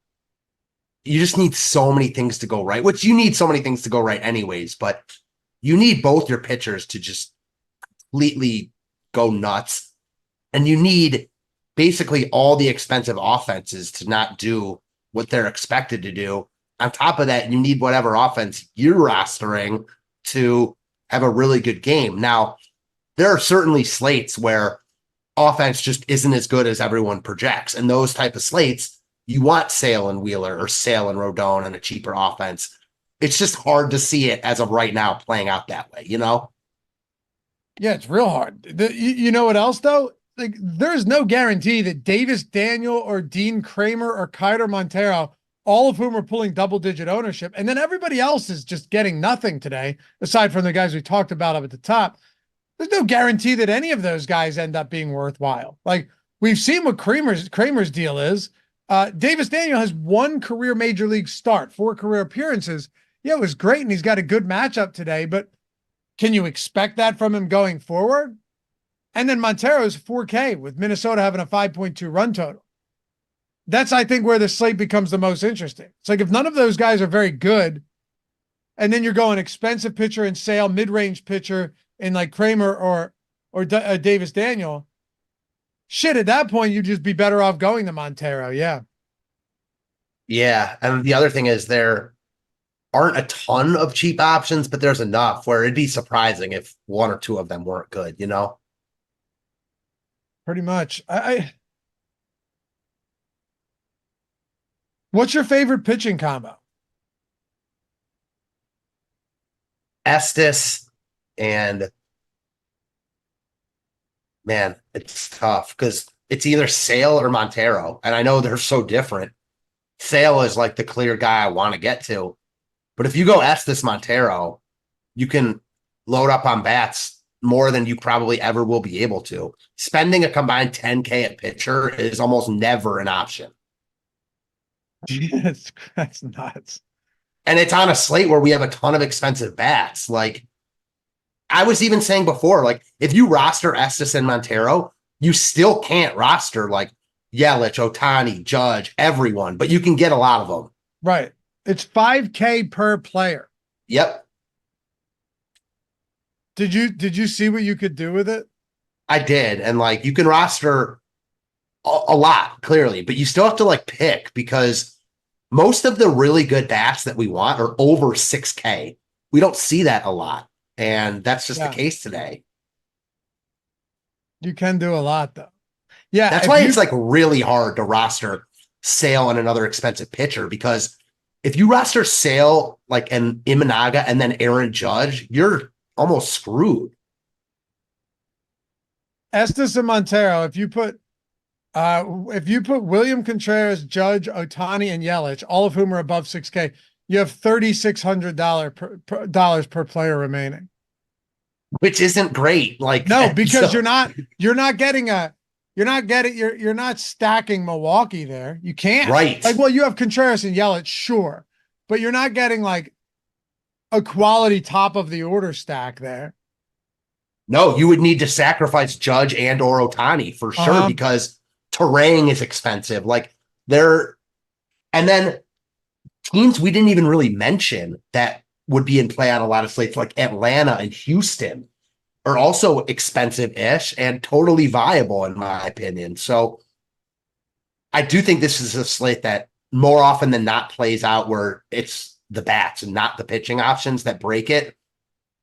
you just need so many things to go right, which you need so many things to go right anyways, but you need both your pitchers to just completely go nuts. And you need basically all the expensive offenses to not do what they're expected to do. On top of that, you need whatever offense you're rostering to have a really good game. Now, there are certainly slates where offense just isn't as good as everyone projects. And those type of slates, you want Sale and Wheeler or Sale and Rodon and a cheaper offense. It's just hard to see it as of right now playing out that way, you know? Yeah, it's real hard. You know what else, though? Like, there's no guarantee that Davis Daniel or Dean Kramer or Kiter Montero, all of whom are pulling double-digit ownership, and then everybody else is just getting nothing today, aside from the guys we talked about up at the top. There's no guarantee that any of those guys end up being worthwhile. Like, we've seen what Kramer's deal is. Davis Daniel has one career major league start, 4 career appearances. Yeah, it was great, and he's got a good matchup today, but can you expect that from him going forward? And then Montero's 4K with Minnesota having a 5.2 run total. That's, I think, where the slate becomes the most interesting. It's like if none of those guys are very good, and then you're going expensive pitcher and Sale, mid-range pitcher in like Kramer or Davis Daniel, shit, at that point, you'd just be better off going to Montero. Yeah. Yeah. And the other thing is there aren't a ton of cheap options, but there's enough where it'd be surprising if 1 or 2 of them weren't good, you know? Pretty much. What's your favorite pitching combo? Estes and man, it's tough because it's either Sale or Montero. And I know they're so different. Sale is like the clear guy I want to get to. But if you go Estes Montero, you can load up on bats more than you probably ever will be able to. Spending a combined 10K at pitcher is almost never an option. That's nuts. And it's on a slate where we have a ton of expensive bats. Like I was even saying before, like if you roster Estes and Montero, you still can't roster like Yelich, Ohtani, Judge, everyone, but you can get a lot of them. Right. It's 5K per player. Yep. Did you see what you could do with it? I did. And like you can roster a lot clearly, but you still have to like pick because most of the really good bats that we want are over 6K. We don't see that a lot. And that's just the case today. You can do a lot though. Yeah. That's why it's like really hard to roster Sale and another expensive pitcher, because if you roster Sale like an Imanaga and then Aaron Judge, you're almost screwed. Estes and Montero, if you put William Contreras, Judge, Ohtani, and Yelich, all of whom are above 6K, you have $3,600 per player remaining, which isn't great. Like no, because you're not stacking Milwaukee there. You can't. Right. Like, well, you have Contreras and Yelich, sure, but you're not getting like a quality top of the order stack there. No, you would need to sacrifice Judge and or Ohtani for sure because Terang is expensive. Like and then teams we didn't even really mention that would be in play on a lot of slates, like Atlanta and Houston, are also expensive-ish and totally viable in my opinion. So I do think this is a slate that more often than not plays out where it's the bats and not the pitching options that break it.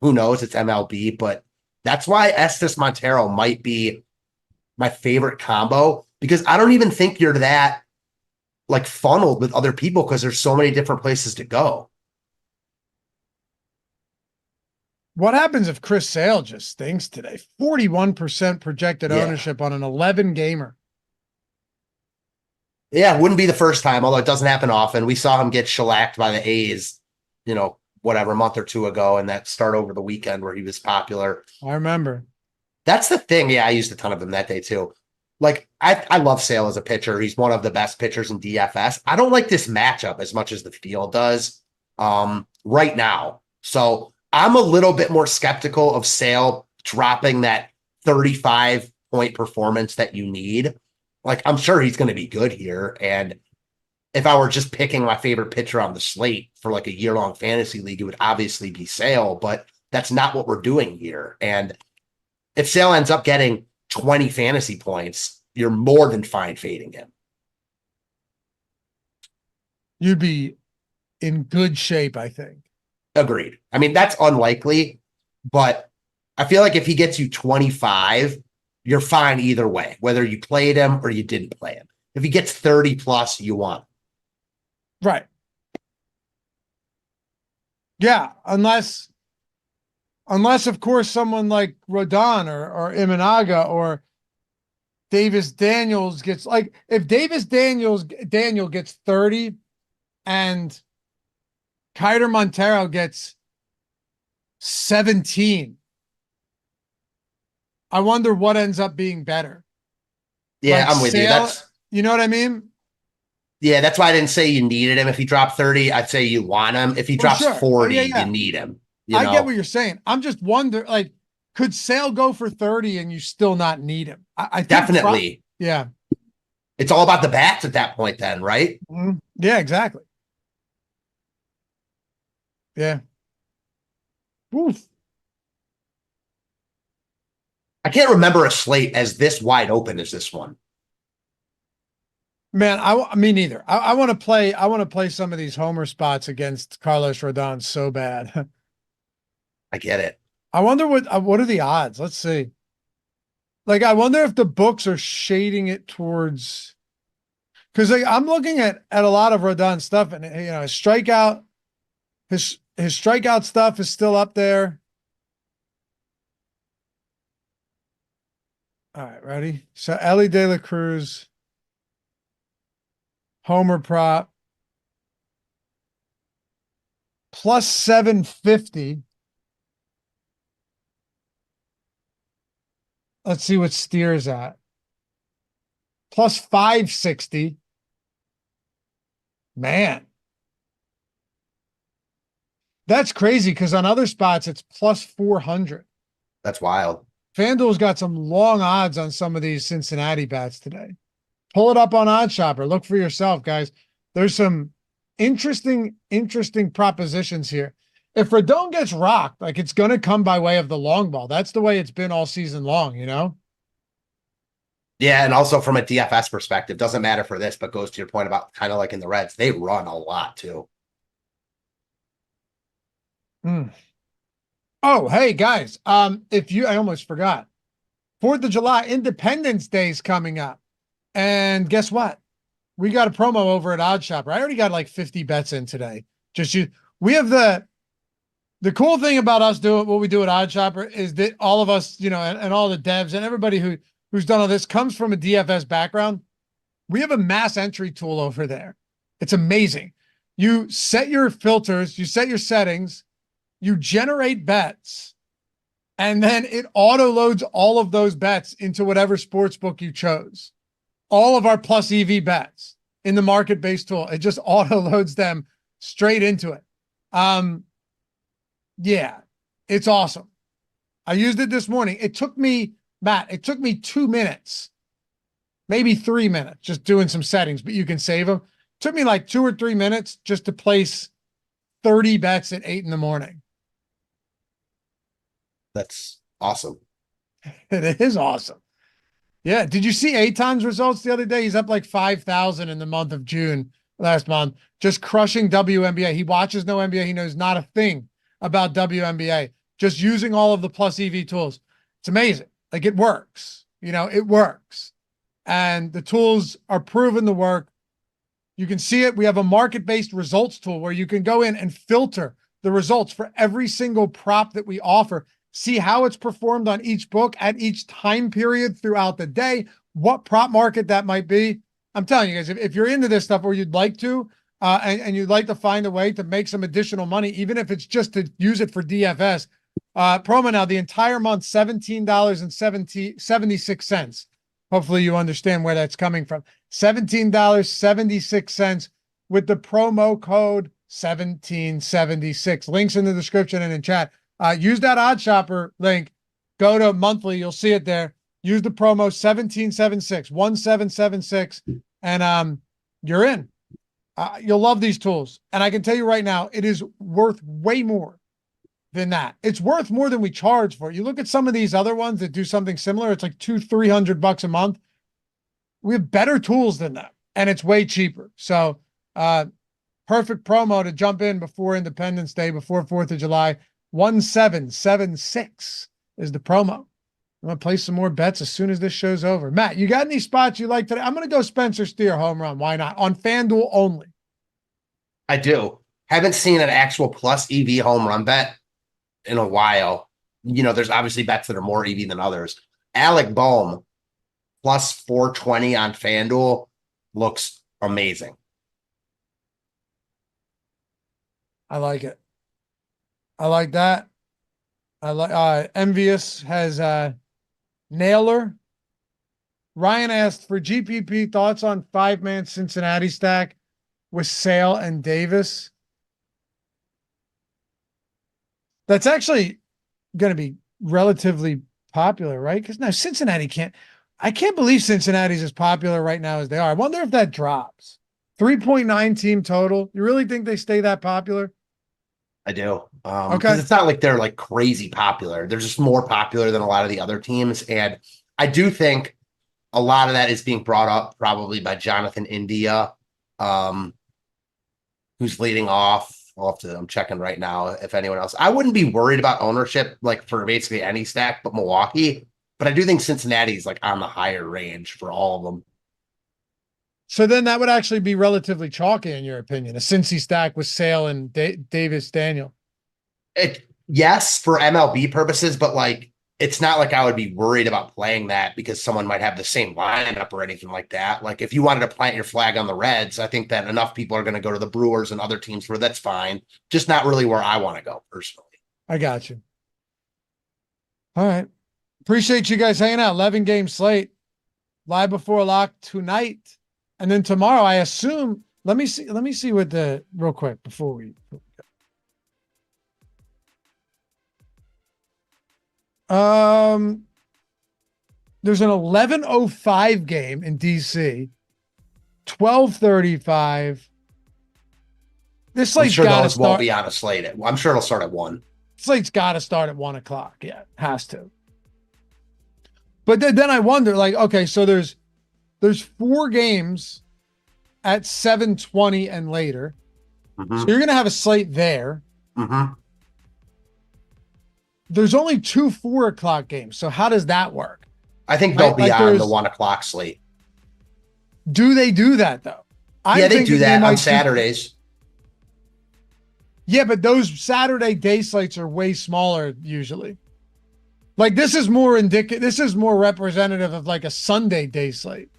Who knows? It's MLB, but that's why Estes Montero might be my favorite combo, because I don't even think you're that like funneled with other people because there's so many different places to go. What happens if Chris Sale just stinks today? 41% projected ownership on an 11 gamer. Yeah, it wouldn't be the first time, although it doesn't happen often. We saw him get shellacked by the A's, whatever, a month or 2 ago, and that start over the weekend where he was popular. I remember. That's the thing. Yeah, I used a ton of him that day too. Like, I love Sale as a pitcher. He's one of the best pitchers in DFS. I don't like this matchup as much as the field does right now. So I'm a little bit more skeptical of Sale dropping that 35-point performance that you need. Like, I'm sure he's going to be good here. And if I were just picking my favorite pitcher on the slate for like a year-long fantasy league, it would obviously be Sale, but that's not what we're doing here. And if Sale ends up getting 20 fantasy points, you're more than fine fading him. You'd be in good shape, I think. Agreed. I mean, that's unlikely, but I feel like if he gets you 25, you're fine either way, whether you played him or you didn't play him. If he gets 30 plus, you want. Right. Yeah, unless of course someone like Rodon or Imanaga or Davis Daniels gets, like, if Daniel gets 30 and Kiter Montero gets 17, I wonder what ends up being better. Yeah, Like I'm with you. You know what I mean? Yeah, that's why I didn't say you needed him. If he dropped 30, I'd say you want him. If he drops 40, you need him. I get what you're saying. I'm just wondering, like, could Sale go for 30 and you still not need him? I think definitely. Yeah. It's all about the bats at that point then, right? Mm-hmm. Yeah, exactly. Yeah. Oof. I can't remember a slate as this wide open as this one. Man, me neither. I want to play some of these homer spots against Carlos Rodon so bad. I get it. I wonder what are the odds? Let's see. Like, I wonder if the books are shading it towards, because I'm looking at a lot of Rodon stuff, and his strikeout stuff is still up there. All right, ready? So Ellie De La Cruz, homer prop, plus 750. Let's see what Steer's at. Plus 560. Man. That's crazy, because on other spots it's plus 400. That's wild. FanDuel's got some long odds on some of these Cincinnati bats today. Pull it up on OddsShopper. Look for yourself, guys. There's some interesting propositions here. If Rodon gets rocked, like, it's going to come by way of the long ball. That's the way it's been all season long, you know? Yeah, and also from a DFS perspective, doesn't matter for this, but goes to your point about kind of like in the Reds, they run a lot too. Oh, hey, guys. I almost forgot. 4th of July, Independence Day is coming up. And guess what? We got a promo over at OddsShopper. I already got like 50 bets in today. We have the cool thing about us doing what we do at OddsShopper is that all of us, and all the devs and everybody who's done all this comes from a DFS background. We have a mass entry tool over there. It's amazing. You set your filters, you set your settings, you generate bets, and then it auto loads all of those bets into whatever sports book you chose. All of our plus EV bets in the market-based tool, it just auto loads them straight into it. Yeah, it's awesome. I used it this morning. It took me 2 minutes, maybe 3 minutes, just doing some settings, but you can save them. It took me like 2 or 3 minutes just to place 30 bets at 8 in the morning. That's awesome. It is awesome. Yeah. Did you see Aton's results the other day? He's up like 5,000 in the month of June last month, just crushing WNBA. He watches no NBA. He knows not a thing about WNBA, just using all of the plus EV tools. It's amazing. Like, it works, it works. And the tools are proven to work. You can see it. We have a market-based results tool where you can go in and filter the results for every single prop that we offer, see how it's performed on each book at each time period throughout the day, what prop market that might be. I'm telling you guys, if you're into this stuff or you'd like to, and you'd like to find a way to make some additional money, even if it's just to use it for DFS, promo now, the entire month, $17.76. Hopefully you understand where that's coming from. $17.76 with the promo code 1776. Links in the description and in chat. Use that OddsShopper link. Go to monthly. You'll see it there. Use the promo 1776, 1776, and you're in. You'll love these tools. And I can tell you right now, it is worth way more than that. It's worth more than we charge for it. You look at some of these other ones that do something similar, it's like $200-300 a month. We have better tools than that, and it's way cheaper. So perfect promo to jump in before Independence Day, before 4th of July. 1776 is the promo. I'm going to play some more bets as soon as this show's over. Matt, you got any spots you like today? I'm going to go Spencer Steer home run. Why not? On FanDuel only. I do. Haven't seen an actual plus EV home run bet in a while. There's obviously bets that are more EV than others. Alec Bohm plus 420 on FanDuel looks amazing. I like it. I like that. I like Envious has Naylor. Ryan asked for GPP thoughts on 5-man Cincinnati stack with Sale and Davis. That's actually going to be relatively popular, right? Because now I can't believe Cincinnati's as popular right now as they are. I wonder if that drops. 3.9 team total. You really think they stay that popular? I do. Okay. Because it's not like they're like crazy popular. They're just more popular than a lot of the other teams. And I do think a lot of that is being brought up probably by Jonathan India, who's leading off. I'm checking right now if anyone else. I wouldn't be worried about ownership like for basically any stack but Milwaukee. But I do think Cincinnati's like on the higher range for all of them. So then that would actually be relatively chalky in your opinion, a Cincy stack with Sale and Davis Daniel. Yes, for MLB purposes, but like it's not like I would be worried about playing that because someone might have the same lineup or anything like that. Like if you wanted to plant your flag on the Reds, I think that enough people are going to go to the Brewers and other teams where that's fine. Just not really where I want to go personally. I got you. All right. Appreciate you guys hanging out. 11-game slate. Live before lock tonight. And then tomorrow, I assume, let me see what real quick before we go. There's an 11:05 game in DC, 12:35. This slate's got to start. Won't be on a slate. I'm sure it'll start at 1. Slate's got to start at 1 o'clock. Yeah, it has to. But then I wonder, like, okay, so there's 4 games at 7:20 and later. Mm-hmm. So you're going to have a slate there. Mm-hmm. There's only 2 4 o'clock games. So how does that work? I think they'll be on the 1 o'clock slate. Do they do that though? Yeah, they do that on Saturdays. Yeah, but those Saturday day slates are way smaller usually. Like this is more indicative. This is more representative of like a Sunday day slate.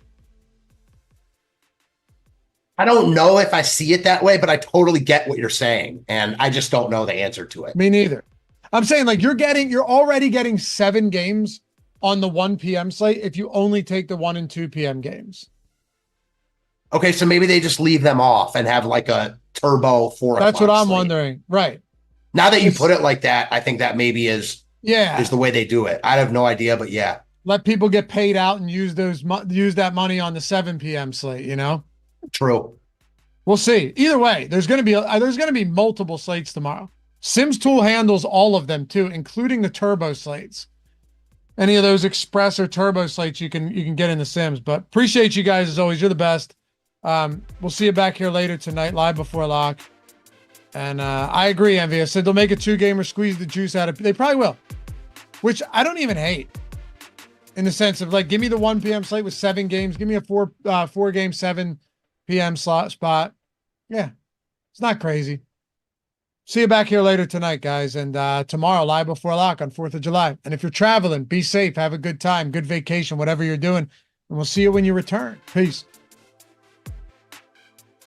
I don't know if I see it that way, but I totally get what you're saying. And I just don't know the answer to it. Me neither. I'm saying like you're already getting 7 games on the 1 p.m. slate if you only take the 1 and 2 p.m. games. Okay, so maybe they just leave them off and have like a turbo 4 o'clock. That's what I'm wondering. Right. Now that you put it like that, I think that maybe is the way they do it. I have no idea, but yeah. Let people get paid out and use that money on the 7 p.m. slate, you know? True. We'll see. Either way, there's going to be multiple slates tomorrow. Sims Tool handles all of them too, including the turbo slates. Any of those express or turbo slates you can get in the Sims. But appreciate you guys as always. You're the best. We'll see you back here later tonight, live before lock. And I agree, Envy. I said they'll make a 2-gamer, squeeze the juice out of it. They probably will, which I don't even hate. In the sense of like, give me the 1 p.m. slate with 7 games. Give me a 4-game 7 p.m. spot. Yeah, it's not crazy. See you back here later tonight, guys. And tomorrow, live before lock on 4th of July. And if you're traveling, be safe. Have a good time, good vacation, whatever you're doing. And we'll see you when you return. Peace.